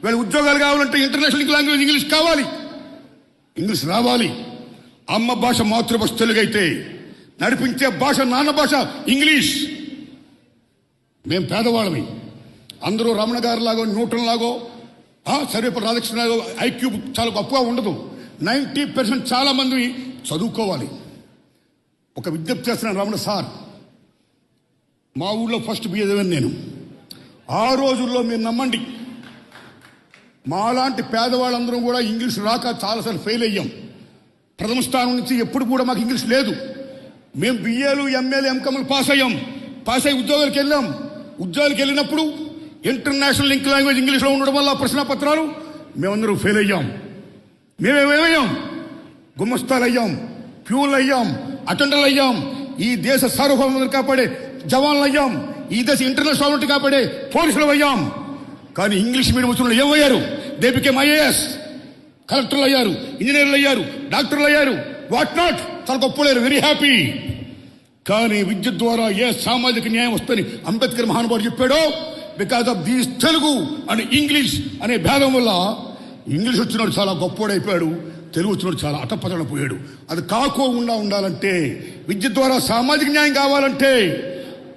వీళ్ళ ఉద్యోగాలు కావాలంటే ఇంటర్నేషనల్ లాంగ్వేజ్ ఇంగ్లీష్ కావాలి, ఇంగ్లీష్ రావాలి. అమ్మ భాష మాతృభాష తెలుగు అయితే నడిపించే భాష నాన్న భాష ఇంగ్లీష్. మేం పేదవాళ్ళమి. అందరూ రమణ గారి లాగో న్యూటన్ లాగో సర్వేపల్లి రాధాకృష్ణ లాగో ఐక్యూ చాలా గొప్పగా ఉండదు. 90% చాలా మంది చదువుకోవాలి. ఒక విజ్ఞప్తి చేస్తున్నాను రమణ సార్, మా ఊళ్ళో ఫస్ట్ బిఏ చదివాను నేను. ఆ రోజుల్లో మీరు నమ్మండి, మాలాంటి పేదవాళ్ళందరం కూడా ఇంగ్లీష్ రాక చాలాసార్లు ఫెయిల్ అయ్యాం. ప్రథమ స్థానం నుంచి ఎప్పుడు కూడా మాకు ఇంగ్లీష్ లేదు. మేము బిఏలు ఎంఏలు ఎంకమ్లు పాస్ అయ్యాం. పాస్ అయ్యి ఉద్యోగాలకు వెళ్ళాం. ఉద్యోగాలకు వెళ్ళినప్పుడు ఇంటర్నేషనల్ లింక్ లాంగ్వేజ్ ఇంగ్లీష్లో ఉండడం వల్ల ప్రశ్న పత్రాలు మేమందరం ఫెయిల్ అయ్యాం. మేమేమయ్యాం? గుమస్తాలు అయ్యాం, ప్యూన్లు అయ్యాం, అటెండర్లు అయ్యాం. ఈ దేశ సార్వభౌమతను కాపాడే జవాన్లు అయ్యాం. ఈ దేశ ఇంటర్నేషనల్ సాల్వెంట్ కాపాడే పోలీసులు అయ్యాం. కానీ ఇంగ్లీష్ మీడియం వచ్చిన ఏమయ్యారు? దే బికేమ్ ఐఏఎస్, కలెక్టర్లు అయ్యారు, ఇంజనీర్లు అయ్యారు, డాక్టర్లు అయ్యారు, వాట్ నాట్. చాలా గొప్పలేరు, వెరీ హ్యాపీ. కానీ విద్య ద్వారా ఏ సామాజిక న్యాయం వస్తుందని అంబేద్కర్ మహానుభావుడు చెప్పాడో, because of these Telugu and English అనే భేదం వల్ల ఇంగ్లీష్ వచ్చినాడు చాలా గొప్పోడైపోయాడు, తెలుగు వచ్చినాడు చాలా అటపతడపోయాడు. అది కాకోకుండా ఉండాలంటే, విద్య ద్వారా సామాజిక న్యాయం కావాలంటే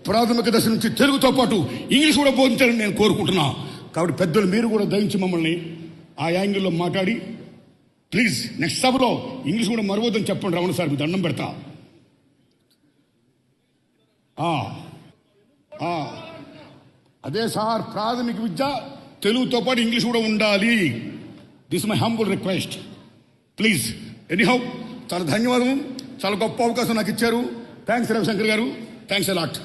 ప్రాథమిక దశ నుంచి తెలుగుతో పాటు ఇంగ్లీష్ కూడా బోధించాలని నేను కోరుకుంటున్నా. కాబట్టి పెద్దలు మీరు కూడా దయించి మమ్మల్ని ఆ యాంగిల్లో మాట్లాడి ప్లీజ్ నెక్స్ట్ సభలో ఇంగ్లీష్ కూడా మరవద్దని చెప్పండి. రమణ సార్, మీ దండం పెడతా. అదే సార్, ప్రాథమిక విద్య తెలుగుతో పాటు ఇంగ్లీష్ కూడా ఉండాలి. This my humble request, please. Anyhow, చాలా ధన్యవాదం. చాలా గొప్ప అవకాశం నాకు ఇచ్చారు. థ్యాంక్స్ రవిశంకర్ గారు, థ్యాంక్స్ ఎ లాట్.